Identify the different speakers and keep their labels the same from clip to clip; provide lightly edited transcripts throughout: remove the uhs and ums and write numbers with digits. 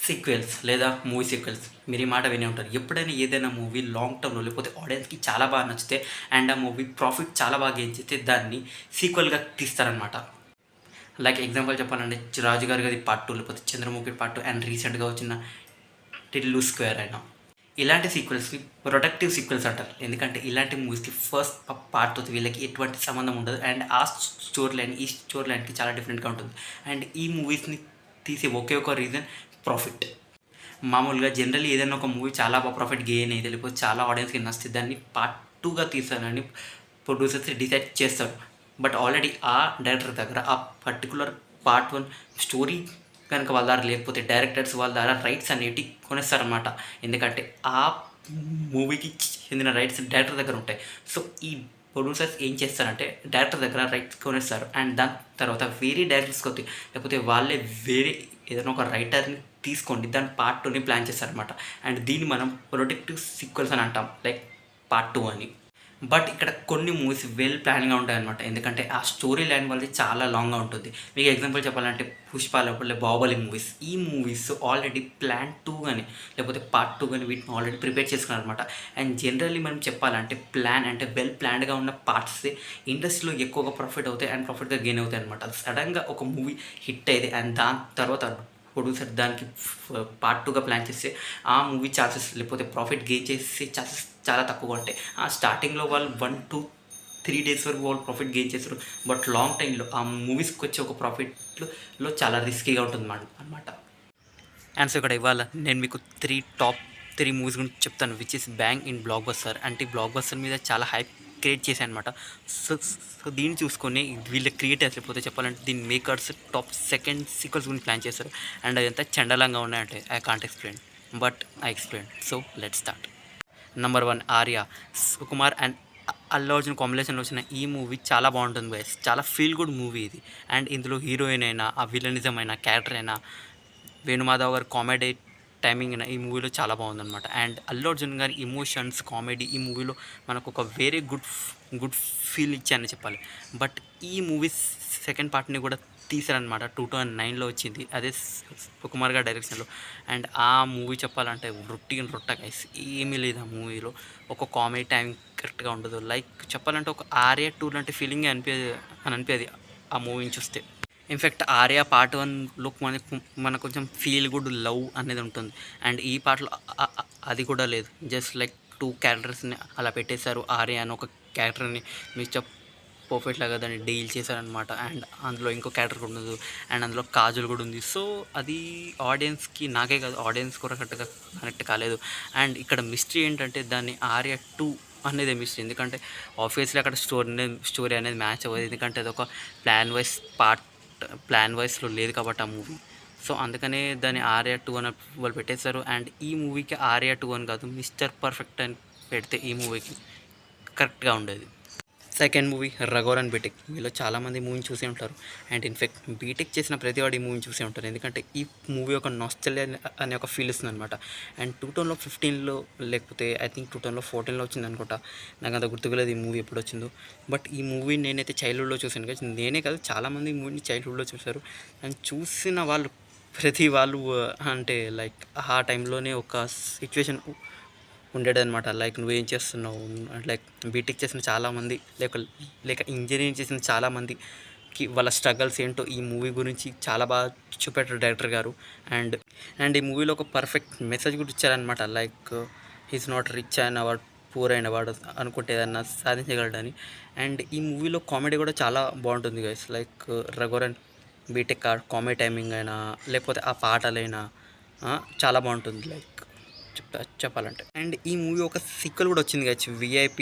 Speaker 1: Sequels లేదా movie sequels మీరు ఈ మాట వినే ఉంటారు. ఎప్పుడైనా ఏదైనా మూవీ లాంగ్ టర్మ్‌లో లేకపోతే ఆడియన్స్‌కి చాలా బాగా నచ్చితే అండ్ ఆ మూవీ ప్రాఫిట్ చాలా బాగా గెయిన్ చేస్తే దాన్ని సీక్వెల్‌గా తీస్తారనమాట. లైక్ ఎగ్జాంపుల్ చెప్పాలంటే 'రాజుగారి గది పార్ట్ 2' లేకపోతే 'చంద్రముఖి పార్ట్ 2' అండ్ రీసెంట్‌గా వచ్చిన 'టిల్లు స్క్వేర్' అయినా. ఇలాంటి సీక్వెల్స్‌ని ప్రొడక్టివ్ సీక్వెల్స్ అంటారు. ఎందుకంటే ఇలాంటి మూవీస్‌కి ఫస్ట్ పార్ట్‌తో వీళ్ళకి ఎటువంటి సంబంధం ఉండదు. అండ్ ఆ స్టోరీ లైన్ ఈ స్టోరీ లైన్‌కి చాలా డిఫరెంట్‌గా ఉంటుంది. అండ్ ఈ మూవీస్‌ని తీసే ఒకే ఒక రీజన్ ప్రాఫిట్. మామూలుగా జనరల్లీ ఏదైనా ఒక మూవీ చాలా బాగా ప్రాఫిట్ గెయిన్ అయితే లేకపోతే చాలా ఆడియన్స్‌కి నచ్చితే దాన్ని పార్ట్ 2గా తీస్తారని ప్రొడ్యూసర్స్ డిసైడ్ చేస్తారు. బట్ ఆల్రెడీ ఆ డైరెక్టర్ దగ్గర ఆ పర్టికులర్ పార్ట్ 1 స్టోరీ కనుక వాళ్ళ దగ్గర లేకపోతే డైరెక్టర్స్ వాళ్ళ దగ్గర రైట్స్ అనేటివి కొనేస్తారనమాట. ఎందుకంటే ఆ మూవీకి చెందిన రైట్స్ డైరెక్టర్ దగ్గర ఉంటాయి. సో ఈ ప్రొడ్యూసర్స్ ఏం చేస్తారంటే డైరెక్టర్ దగ్గర రైట్స్ కొనేస్తారు. అండ్ దాని తర్వాత వేరే డైరెక్టర్స్కి లేకపోతే వాళ్ళే వేరే ఏదైనా ఒక రైటర్ని తీసుకోండి దాని పార్ట్ 2ని ప్లాన్ చేస్తారనమాట. అండ్ దీన్ని మనం ప్రొడక్టివ్ సీక్వెల్స్ అని అంటాం, లైక్ పార్ట్ 2 అని. బట్ ఇక్కడ కొన్ని మూవీస్ వెల్ ప్లాన్గా ఉంటాయన్నమాట. ఎందుకంటే ఆ స్టోరీ లైన్ వాళ్ళది చాలా లాంగ్గా ఉంటుంది. మీకు ఎగ్జాంపుల్ చెప్పాలంటే 'పుష్ప' లేకపోతే 'బాహుబలి' మూవీస్. ఈ మూవీస్ ఆల్రెడీ ప్లాన్ 2 కానీ లేకపోతే పార్ట్ 2 కానీ వీటిని ఆల్రెడీ ప్రిపేర్ చేసుకున్నారనమాట. అండ్ జనరల్లీ మనం చెప్పాలంటే ప్లాన్ అంటే వెల్ ప్లాన్డ్గా ఉన్న పార్ట్సే ఇండస్ట్రీలో ఎక్కువగా ప్రాఫిట్ అవుతాయి అండ్ ప్రాఫిట్గా గెయిన్ అవుతాయి అనమాట. సడన్గా ఒక మూవీ హిట్ అయ్యేది అండ్ దాని తర్వాత ప్రొడ్యూసర్ దానికి పార్ట్ 2గా ప్లాన్ చేస్తే ఆ మూవీ ఛాన్సెస్ లేకపోతే ప్రాఫిట్ గెయిన్ చేసే ఛాన్సెస్ చాలా తక్కువగా ఉంటాయి. స్టార్టింగ్లో వాళ్ళు 1-3 డేస్ వరకు వాళ్ళు ప్రాఫిట్ గెయిన్ చేస్తారు. బట్ లాంగ్ టైంలో ఆ మూవీస్కి వచ్చే ఒక ప్రాఫిట్లో చాలా రిస్కీగా ఉంటుంది అనమాట. అండ్ సో ఇక్కడ ఇవాళ నేను మీకు టాప్ 3 మూవీస్ గురించి చెప్తాను which is bang in block buster. అంటే ఈ బ్లాక్ బస్టర్ మీద చాలా హైప్ క్రియేట్ చేశాను అనమాట. సో సో దీన్ని చూసుకొని వీళ్ళ క్రియేటర్స్ లేకపోతే చెప్పాలంటే దీని మేకర్స్ టాప్ సెకండ్ సీక్వెల్స్ గురించి ప్లాన్ చేస్తారు. అండ్ అదంతా చండలంగా ఉన్నాయంటే I can't explain, but I explain. So let's start. Number 1 Arya. Sukumar and Allu Arjun కాంబినేషన్లో వచ్చిన ఈ మూవీ చాలా బాగుంటుంది గైస్. చాలా ఫీల్ గుడ్ మూవీ ఇది. అండ్ ఇందులో హీరోయిన్ అయినా ఆ విలనిజం అయినా క్యారెక్టర్ అయినా వేణుమాధవ్ గారి కామెడీ టైమింగ్ అయినా ఈ మూవీలో చాలా బాగుందన్నమాట. అండ్ అల్లు అర్జున్ గారి ఎమోషన్స్ కామెడీ ఈ మూవీలో మనకు ఒక వెరీ గుడ్ ఫీల్ ఇచ్చాయని చెప్పాలి. బట్ ఈ మూవీ సెకండ్ పార్ట్ని కూడా తీసారనమాట. 2009లో వచ్చింది, అదే సుకుమార్ గారి డైరెక్షన్లో. అండ్ ఆ మూవీ చెప్పాలంటే రొట్ట గైస్. ఏమీ లేదు ఆ మూవీలో. ఒక కామెడీ టైం కరెక్ట్గా ఉండదు. లైక్ చెప్పాలంటే ఒక ఆర్య 2 లాంటి ఫీలింగ్ అనిపించేది ఆ మూవీని చూస్తే. ఇన్ఫ్యాక్ట్ ఆర్య పార్ట్ 1లో మనకు కొంచెం ఫీల్ గుడ్ లవ్ అనేది ఉంటుంది. అండ్ ఈ పాటలో అది కూడా లేదు. జస్ట్ లైక్ 2 క్యారెక్టర్స్ని అలా పెట్టేశారు. ఆర్య అని ఒక క్యారెక్టర్ని మిస్టర్ పర్ఫెక్ట్ లాగా దాన్ని డీల్ చేశారనమాట. అండ్ అందులో ఇంకో క్యారెక్టర్ కూడా ఉండదు. అండ్ అందులో కాజల్ కూడా ఉంది. సో అది ఆడియన్స్కి, నాకే కాదు ఆడియన్స్ కూడా కనెక్ట్ కాలేదు. అండ్ ఇక్కడ మిస్టరీ ఏంటంటే దాన్ని ఆర్య 2 అనేది మిస్టరీ. ఎందుకంటే ఆబ్వియస్లీ అక్కడ స్టోరీ అనేది మ్యాచ్ అవ్వదు. ఎందుకంటే అది ఒక ప్లాన్ వైస్లో లేదు కాబట్టి ఆ మూవీ. సో అందుకనే దాన్ని ఆర్య 2 అని వాళ్ళు పెట్టేశారు. అండ్ ఈ మూవీకి ఆర్య 2 అని కాదు మిస్టర్ పర్ఫెక్ట్ అని పెడితే ఈ మూవీకి కరెక్ట్గా ఉండేది. Second movie 'Raghuvaran BTech'. మీలో చాలామంది మూవీని చూసే ఉంటారు. అండ్ ఇన్ఫ్యాక్ట్ బీటెక్ చేసిన ప్రతి వాడు ఈ మూవీని చూసే ఉంటారు. ఎందుకంటే ఈ మూవీ ఒక నాస్టాల్జియా అనే ఒక ఫీల్ ఇస్తుంది అనమాట. అండ్ 2015లో లేకపోతే ఐ థింక్ 2014లో వచ్చింది అనుకుంటా. నాకు అంత గుర్తుకులేదు ఈ మూవీ ఎప్పుడు వచ్చిందో. బట్ ఈ మూవీ నేనైతే చైల్డ్హుడ్లో చూసాను కదా. నేనే కాదు చాలామంది ఈ మూవీని చైల్డ్హుడ్లో చూశారు. అండ్ చూసిన వాళ్ళు ప్రతి వాళ్ళు అంటే లైక్ ఆ టైంలోనే ఒక సిచ్యువేషన్ ఉండేదన్నమాట. లైక్ నువ్వేం చేస్తున్నావు, లైక్ బీటెక్ చేసిన చాలామంది లేక ఇంజనీరింగ్ చేసిన చాలామందికి వాళ్ళ స్ట్రగల్స్ ఏంటో ఈ మూవీ గురించి చాలా బాగా చూపెట్టారు డైరెక్టర్ గారు. అండ్ ఈ మూవీలో ఒక పర్ఫెక్ట్ మెసేజ్ కూడా ఇచ్చారనమాట. లైక్ హీస్ నాట్ రిచ్ అయిన వాడు పూర్ అయిన వాడు అనుకుంటే ఏదన్నా సాధించగలడని. అండ్ ఈ మూవీలో కామెడీ కూడా చాలా బాగుంటుంది guys. Like Raghuvaran BTech comedy timing అయినా లేకపోతే ఆ పాటలైనా చాలా బాగుంటుంది లైక్ చెప్పాలంటే. అండ్ ఈ మూవీ ఒక సీక్వెల్ కూడా వచ్చింది కదా, VIP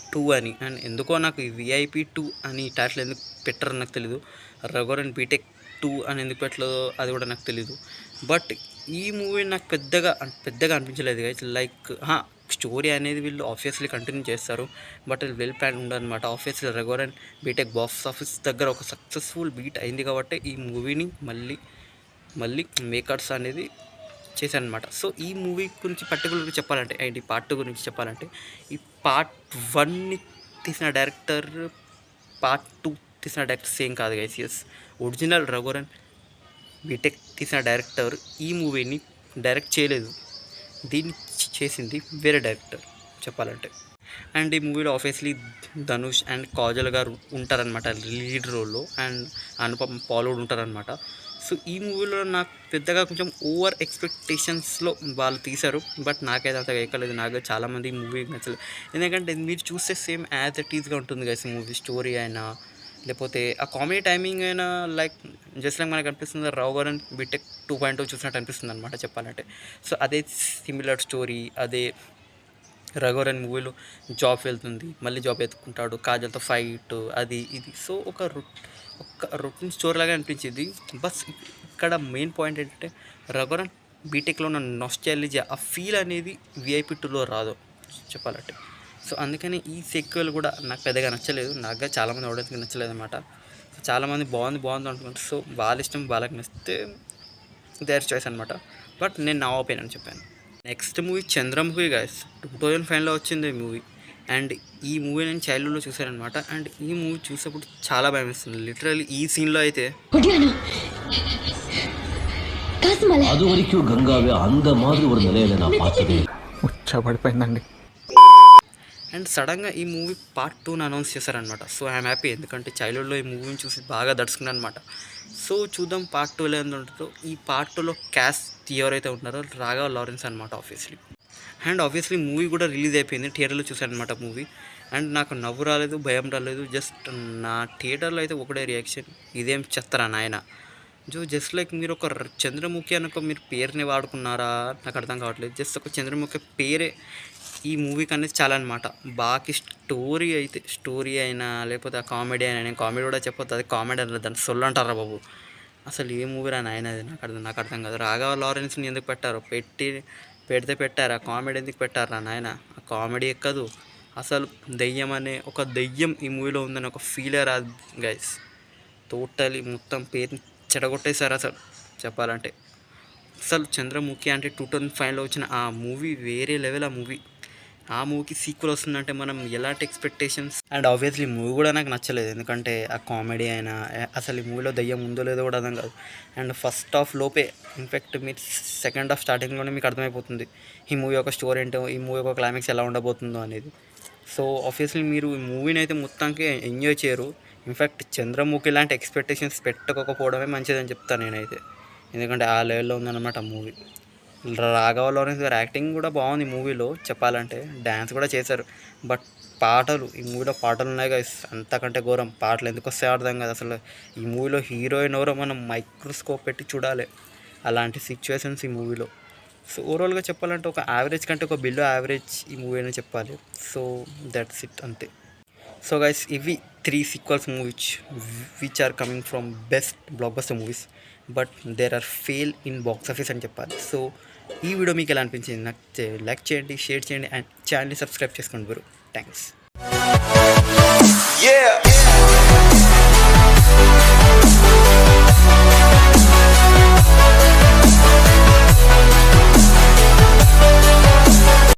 Speaker 1: 2 అని. అండ్ ఎందుకో నాకు ఈ VIP 2 అని టైటిల్ ఎందుకు పెట్టారో నాకు తెలీదు. రఘువరన్ బీటెక్ 2 అని ఎందుకు పెట్టలేదో అది కూడా నాకు తెలీదు. బట్ ఈ మూవీ నాకు పెద్దగా అనిపించలేదు కదా. లైక్ స్టోరీ అనేది వీళ్ళు ఆబ్వియస్లీ కంటిన్యూ చేస్తారు. బట్ అది వెల్ ప్లాన్ ఉండదన్నమాట. Obviously Raghuvaran BTech box office దగ్గర ఒక సక్సెస్ఫుల్ బీట్ అయింది కాబట్టి ఈ మూవీని మళ్ళీ మేకర్స్ అనేది చేశానమాట. సో ఈ మూవీ గురించి పర్టికులర్గా చెప్పాలంటే అండ్ ఈ పార్ట్ 2 గురించి చెప్పాలంటే ఈ పార్ట్ 1ని తీసిన డైరెక్టర్ పార్ట్ 2 తీసిన డైరెక్టర్ సేమ్ కాదు గైస్. ఒరిజినల్ రఘువరన్ బీటెక్ తీసిన డైరెక్టర్ ఈ మూవీని డైరెక్ట్ చేయలేదు, దీన్ని చేసింది వేరే డైరెక్టర్ చెప్పాలంటే. అండ్ ఈ మూవీలో ఆబ్వియస్లీ ధనుష్ అండ్ కాజల్ గారు ఉంటారనమాట లీడ్ రోల్లో, అండ్ అనుపమ్ పాల్ కూడా ఉంటారనమాట. సో ఈ మూవీలో నాకు పెద్దగా కొంచెం ఓవర్ ఎక్స్పెక్టేషన్స్లో వాళ్ళు తీశారు, బట్ నాకైతే అంతగా ఎక్కలేదు. నాకు చాలామంది మూవీ నచ్చలేదు, ఎందుకంటే మీరు చూస్తే సేమ్ యాజ్ ఇట్ ఈస్గా ఉంటుంది కదా మూవీ స్టోరీ అయినా, లేకపోతే ఆ కామెడీ టైమింగ్ అయినా లైక్ జస్ట్ లైక్ మనకు అనిపిస్తుంది రావు గారు బీటెక్ 2.0 చూసినట్టు అనిపిస్తుంది అనమాట చెప్పాలంటే. సో అదే సిమిలర్ స్టోరీ, అదే రఘువరన్ మూవీలో జాబ్ వెళ్తుంది, మళ్ళీ జాబ్ ఎత్తుకుంటాడు, కాజల్తో ఫైట్, అది ఇది. సో ఒక రొటీన్ స్టోరీ లాగా అనిపించింది. బస్ ఇక్కడ మెయిన్ పాయింట్ ఏంటంటే రఘువరన్ బీటెక్లో ఉన్న నాస్టాల్జియా, ఆ ఫీల్ అనేది VIP 2లో రాదు చెప్పాలంటే. సో అందుకని ఈ సీక్వెల్ కూడా నాకు పెద్దగా నచ్చలేదు, నాకు చాలామంది ఆడియన్స్కి నచ్చలేదు అనమాట. చాలామంది బాగుంది అనుకుంటారు. సో వాళ్ళ ఇష్టం, వాళ్ళకి నచ్చితే దేర్ చాయిస్ అనమాట. బట్ నేను నా ఒపీనియన్ చెప్పాను. నెక్స్ట్ మూవీ చంద్రముఖి గైస్, 2005లో వచ్చింది మూవీ. అండ్ ఈ మూవీ నేను చైల్డ్హుడ్లో చూశానమాట. అండ్ ఈ మూవీ చూసేప్పుడు చాలా భయం వేస్తుంది లిటరల్లీ. ఈ సీన్లో అయితే
Speaker 2: పడిపోయిందండి.
Speaker 1: అండ్ సడన్గా ఈ మూవీ పార్ట్ 2 అనౌన్స్ చేశారనమాట. సో ఐఎమ్ హ్యాపీ, ఎందుకంటే చైల్డ్హుడ్లో ఈ మూవీని చూసి బాగా దడుచుకున్నాను అనమాట. సో చూద్దాం పార్ట్ 2లో ఎంత ఉంటుందో. ఈ పార్ట్ 2లో క్యాస్ట్ ఎవరైతే ఉన్నారో రాఘవ లారెన్స్ అనమాట ఆబ్వియస్లీ. అండ్ ఆబ్వియస్లీ మూవీ కూడా రిలీజ్ అయిపోయింది, థియేటర్లో చూశాను అనమాట మూవీ. అండ్ నాకు నవ్వు రాలేదు, భయం రాలేదు, జస్ట్ నా థియేటర్లో అయితే ఒకటే రియాక్షన్, ఇదేం చెత్తరా నాయన. జస్ట్ లైక్ మీరు ఒక చంద్రముఖి అనుకో మీరు పేరుని వాడుకున్నారా నాకు అర్థం కావట్లేదు. జస్ట్ ఒక చంద్రముఖి పేరే ఈ మూవీకి అనేది చాలా అనమాట. బాకీ స్టోరీ అయినా లేకపోతే ఆ కామెడీ అయినా, నేను కామెడీ కూడా చెప్పొద్దు, అది కామెడీ అన్నారు, దాన్ని సొల్లు అంటారా బాబు. అసలు ఏ మూవీ రా నాయన అది నాకు అర్థం కాదు. రాఘవ లారెన్స్ని ఎందుకు పెట్టారు, పెడితే పెట్టారు, ఆ కామెడీ ఎందుకు పెట్టారా నాయన. ఆ కామెడీ ఎక్కదు అసలు. దెయ్యం అనే ఒక దెయ్యం ఈ మూవీలో ఉందని ఒక ఫీలే రాదు గైస్. టోటలీ మొత్తం పేరుని చెడగొట్టేశారు అసలు చెప్పాలంటే. అసలు చంద్రముఖి అంటే 2005లో వచ్చిన ఆ మూవీ వేరే లెవెల్. ఆ మూవీకి సీక్వెల్ వస్తుందంటే మనం ఎలాంటి ఎక్స్పెక్టేషన్స్. అండ్ ఆబ్వియస్లీ మూవీ కూడా నాకు నచ్చలేదు, ఎందుకంటే ఆ కామెడీ అయినా అసలు ఈ మూవీలో దయ్యం ఉందో లేదో కూడా అర్థం కాదు. అండ్ ఫస్ట్ హాఫ్ లోపే, ఇన్ఫ్యాక్ట్ మీరు సెకండ్ హాఫ్ స్టార్టింగ్లోనే మీకు అర్థమైపోతుంది ఈ మూవీ యొక్క స్టోరీ ఏంటో, ఈ మూవీ యొక్క క్లైమాక్స్ ఎలా ఉండబోతుందో అనేది. సో ఆబ్వియస్లీ మీరు ఈ మూవీని అయితే మొత్తానికి ఎంజాయ్ చేయరు. ఇన్ఫ్యాక్ట్ చంద్రముఖి లాంటి ఎక్స్పెక్టేషన్స్ పెట్టుకోకపోవడమే మంచిదని చెప్తాను నేనైతే, ఎందుకంటే ఆ లెవెల్లో ఉందన్నమాట మూవీ. రాఘవ లారెన్స్ గారు యాక్టింగ్ కూడా బాగుంది మూవీలో చెప్పాలంటే, డ్యాన్స్ కూడా చేశారు. బట్ ఈ మూవీలో పాటలు ఉన్నాయి కదా అంతకంటే ఘోరం. పాటలు ఎందుకు వస్తాయో అర్థం కాదు అసలు. ఈ మూవీలో హీరోయిన్ ఎవరో మనం మైక్రోస్కోప్ పెట్టి చూడాలి, అలాంటి సిచ్యువేషన్స్ ఈ మూవీలో. సో ఓవరాల్గా చెప్పాలంటే ఒక యావరేజ్ కంటే ఒక బిలో యావరేజ్ ఈ మూవీ అని చెప్పాలి. సో దట్స్ ఇట్ అంతే. సో గైస్ ఇవి 3 sequels movies which are coming from best blockbuster movies, but there are fail in box office అని చెప్పాలి. సో ఈ వీడియో మీకు ఎలా అనిపించింది నాకు లైక్ చేయండి, షేర్ చేయండి, అండ్ ఛానల్ని సబ్స్క్రైబ్ చేసుకోండి బ్రో. థ్యాంక్స్.